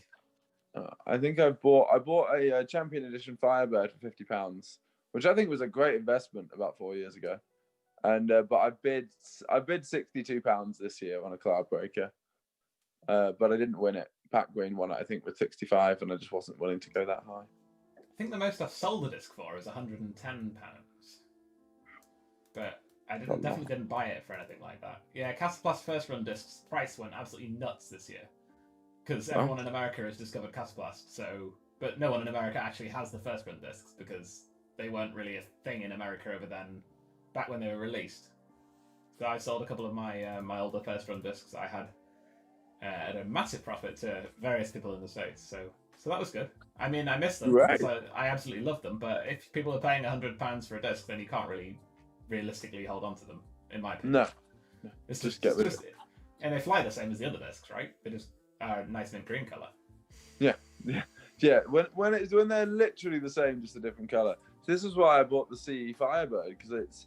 £50. I think I bought a Champion Edition Firebird for £50, which I think was a great investment about 4 years ago. And but I bid £62 this year on a Cloud Breaker, but I didn't win it. Pat Green won it, I think, with 65, and I just wasn't willing to go that high. I think the most I've sold a disc for is £110, but I definitely didn't buy it for anything like that. Yeah, Castle Plus first run discs price went absolutely nuts this year because everyone in America has discovered Castle Plus. But no one in America actually has the first run discs because they weren't really a thing in America over then, back when they were released. So I sold a couple of my my older first run discs I had at a massive profit to various people in the States. So that was good. I mean, I missed them. Right. I absolutely loved them, but if people are paying £100 for a disc, then you can't really realistically hold on to them, in my opinion. It's Just get rid of it. And they fly the same as the other discs, right? They just are nice mint green color. Yeah. When they're literally the same, just a different color. So this is why I bought the CE Firebird, because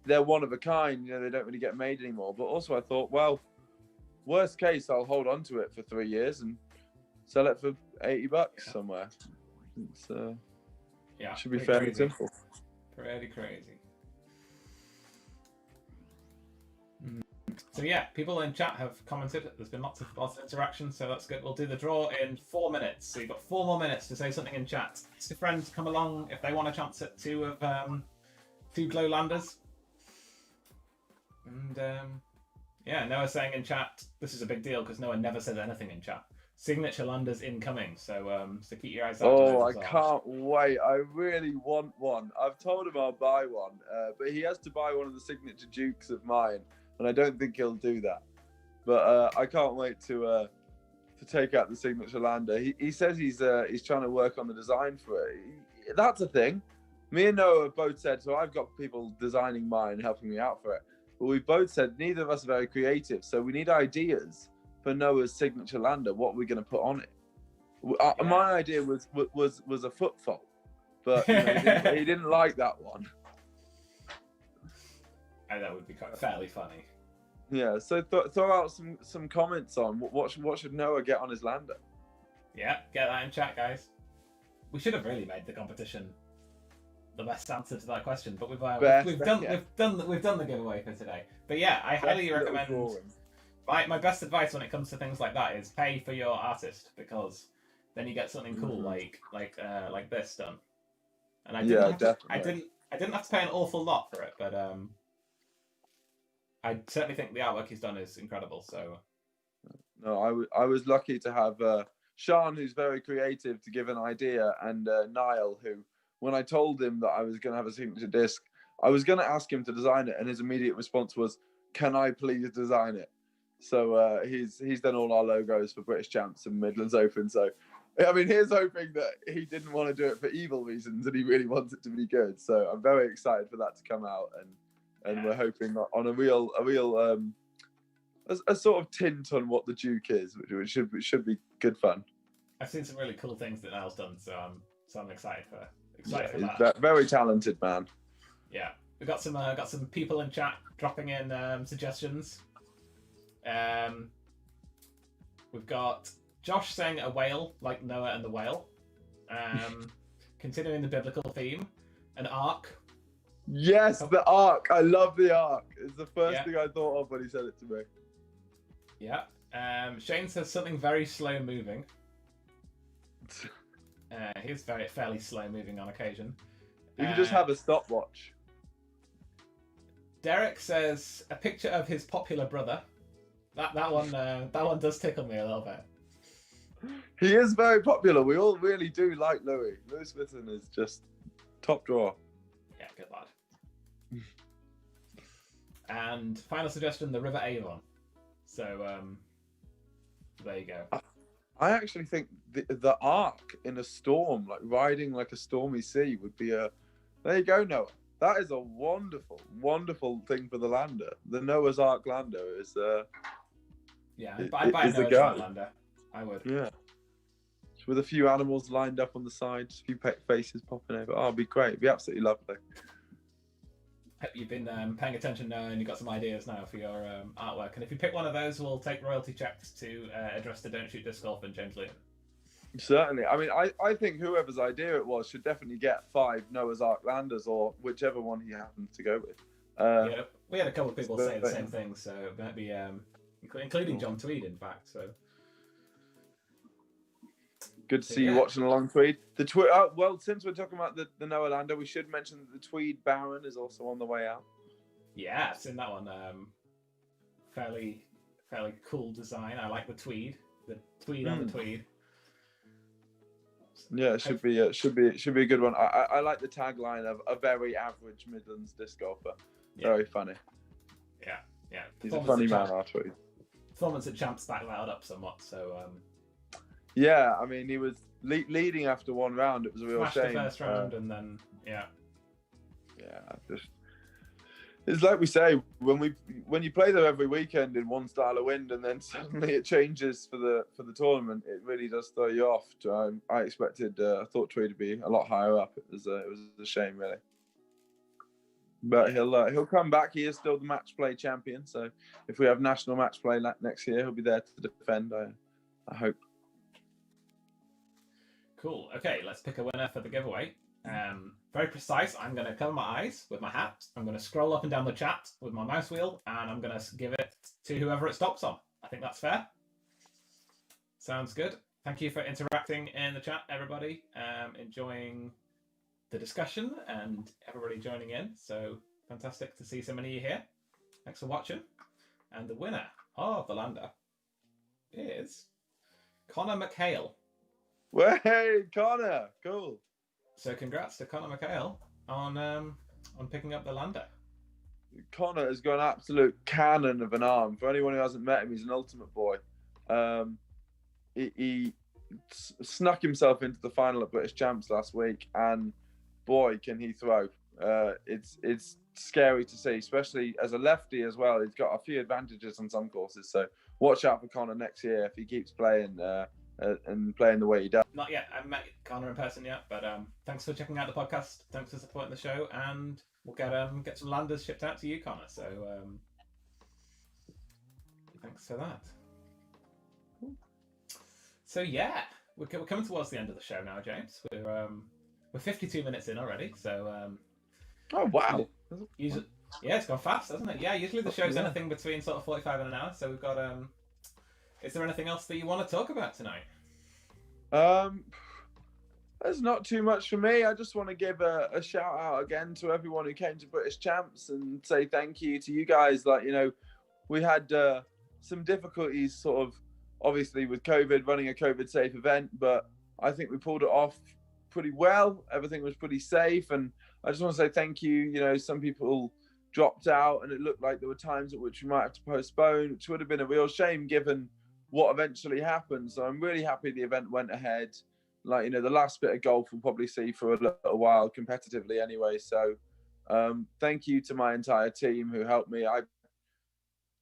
they're one of a kind. You know, they don't really get made anymore. But also, I thought, well, worst case, I'll hold on to it for 3 years and sell it for $80 somewhere. It's should be fairly simple. Pretty crazy. So yeah, people in chat have commented. There's been lots of interaction, so that's good. We'll do the draw in 4 minutes. So you've got 4 more minutes to say something in chat. Ask your friends to come along if they want a chance at 2 Glowlanders. And Noah's saying in chat, this is a big deal because Noah never said anything in chat. Signature Landers incoming, so keep your eyes out. Oh, I can't wait! I really want one. I've told him I'll buy one, but he has to buy one of the signature Dukes of mine, and I don't think he'll do that. But I can't wait to take out the signature Lander. He says he's trying to work on the design for it. That's a thing. Me and Noah have both said, so I've got people designing mine, helping me out for it. But we both said neither of us are very creative, so we need ideas for Noah's signature Lander. What are we going to put on it? My idea was a footfall, but he didn't like that one. And that would be fairly funny. Yeah, so throw out some comments on what should Noah get on his Lander. Yeah, get that in chat, guys. We should have really made the competition the best answer to that question, but we've done the giveaway for today. But yeah, I highly recommend. My best advice when it comes to things like that is pay for your artist, because then you get something cool like this done. And I didn't have to pay an awful lot for it, but I certainly think the artwork he's done is incredible. So no, I was lucky to have Sean, who's very creative, to give an idea, and Niall, who, when I told him that I was going to have a signature disc, I was going to ask him to design it, and his immediate response was, "Can I please design it?" So he's done all our logos for British Champs and Midlands Open. So I mean, here's hoping that he didn't want to do it for evil reasons and he really wants it to be good. So I'm very excited for that to come out, and we're hoping on a real sort of tint on what the Duke is, which should be good fun. I've seen some really cool things that Niall's done, so I'm excited for He's that. Very talented man. Yeah, we've got some people in chat dropping in suggestions. We've got Josh saying a whale, like Noah and the whale. Continuing the biblical theme, an ark. Yes, the ark. I love the ark. It's the first thing I thought of when he said it to me. Yeah. Shane says something very slow moving. He's fairly slow moving on occasion. You can just have a stopwatch. Derek says a picture of his popular brother. That one does tickle me a little bit. He is very popular. We all really do like Louis. Louis Smithson is just top drawer. Yeah, good lad. And final suggestion: the River Avon. So there you go. I actually think the ark in a storm, like riding like a stormy sea, would be a. There you go, Noah. That is a wonderful, wonderful thing for the Lander. The Noah's Ark Lander is. I'd buy a Noah's Ark Lander. I would. Yeah. With a few animals lined up on the side, just a few pet faces popping over. Oh, it'd be great. It'd be absolutely lovely. Hope you've been paying attention now and you've got some ideas now for your artwork. And if you pick one of those, we'll take royalty checks to address to Don't Shoot Disc Golf and James Luton. Certainly. I mean, I think whoever's idea it was should definitely get 5 Noah's Ark Landers, or whichever one he happens to go with. Yeah, we had a couple of people say the same thing, so it might be, including John Tweed, in fact. So good to see you watching along, Tweed. Well, since we're talking about the Noah Lander, we should mention that the Tweed Baron is also on the way out. Yeah, I've seen that one. Fairly cool design. I like the tweed. The tweed on the tweed. Yeah, it should be a good one. I like the tagline of a very average Midlands disc golfer. Very funny. Yeah. He's a funny man, our Tweed. Performance at Champs backed that up somewhat. So. Yeah, I mean, he was leading after one round. It was a real shame. The first round, and then It's like we say, when you play them every weekend in one style of wind, and then suddenly it changes for the tournament, it really does throw you off. I expected Thought Tree to be a lot higher up. It was a shame, really. But he'll come back. He is still the match play champion. So if we have national match play next year, he'll be there to defend. I hope. Cool. Okay, let's pick a winner for the giveaway. Very precise. I'm going to cover my eyes with my hat. I'm going to scroll up and down the chat with my mouse wheel, and I'm going to give it to whoever it stops on. I think that's fair. Sounds good. Thank you for interacting in the chat, everybody. Enjoying the discussion and everybody joining in. So fantastic to see so many of you here. Thanks for watching. And the winner of the Lander is Connor McHale. Hey, Connor! Cool. So congrats to Connor McHale on picking up the Lander. Connor has got an absolute cannon of an arm. For anyone who hasn't met him, he's an ultimate boy. He snuck himself into the final at British Champs last week, and boy, can he throw. It's scary to see, especially as a lefty as well. He's got a few advantages on some courses, so watch out for Connor next year if he keeps playing and playing the way he does. Not yet. I haven't met Connor in person yet, but thanks for checking out the podcast. Thanks for supporting the show, and we'll get some Landers shipped out to you, Connor. So thanks for that. So yeah, we're coming towards the end of the show now, James. We're 52 minutes in already, so oh wow! Usually, yeah, it's gone fast, hasn't it? Yeah, usually the show's anything between sort of 45 and an hour. So we've got. Is there anything else that you want to talk about tonight? There's not too much for me. I just want to give a shout out again to everyone who came to British Champs and say thank you to you guys. Like, we had some difficulties sort of obviously with COVID, running a COVID safe event, but I think we pulled it off pretty well. Everything was pretty safe, and I just want to say thank you. Some people dropped out and it looked like there were times at which we might have to postpone, which would have been a real shame given what eventually happened. So I'm really happy the event went ahead. Like, the last bit of golf we'll probably see for a little while competitively anyway. So thank you to my entire team who helped me.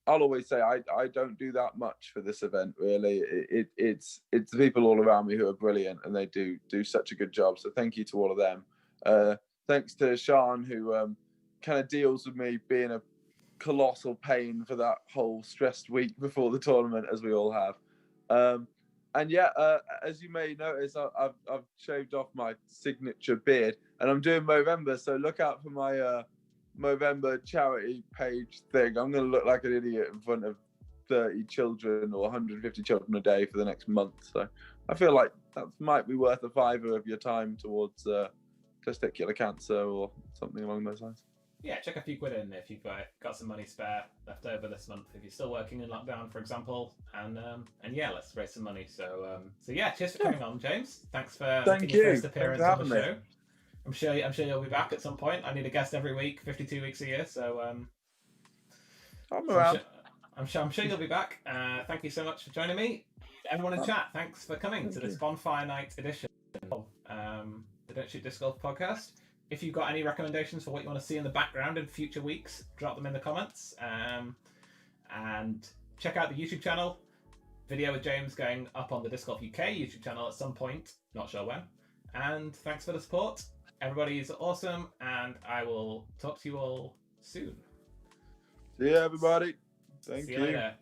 I'll always say I don't do that much for this event, really. It's the people all around me who are brilliant, and they do such a good job. So thank you to all of them. Thanks to Sean, who kind of deals with me being a colossal pain for that whole stressed week before the tournament, as we all have. And yeah, as you may notice, I've shaved off my signature beard, and I'm doing Movember, so look out for my Movember charity page thing. I'm going to look like an idiot in front of 30 children or 150 children a day for the next month. So I feel like that might be worth a $5 of your time towards testicular cancer or something along those lines. Yeah, chuck a few quid in if you've got some money spare left over this month, if you're still working in lockdown, for example. And yeah, let's raise some money. So yeah, cheers for coming on, James. Thanks for making your first appearance on the show. I'm sure you'll be back at some point. I need a guest every week, 52 weeks a year. So I'm around. I'm sure you'll be back. Thank you so much for joining me. Everyone in chat, thanks for coming to this bonfire night edition of the Don't Shoot Disc Golf podcast. If you've got any recommendations for what you want to see in the background in future weeks, drop them in the comments. And check out the YouTube channel. Video with James going up on the Disc Golf UK YouTube channel at some point. Not sure when. And thanks for the support. Everybody's awesome, and I will talk to you all soon. See you, everybody. See you later.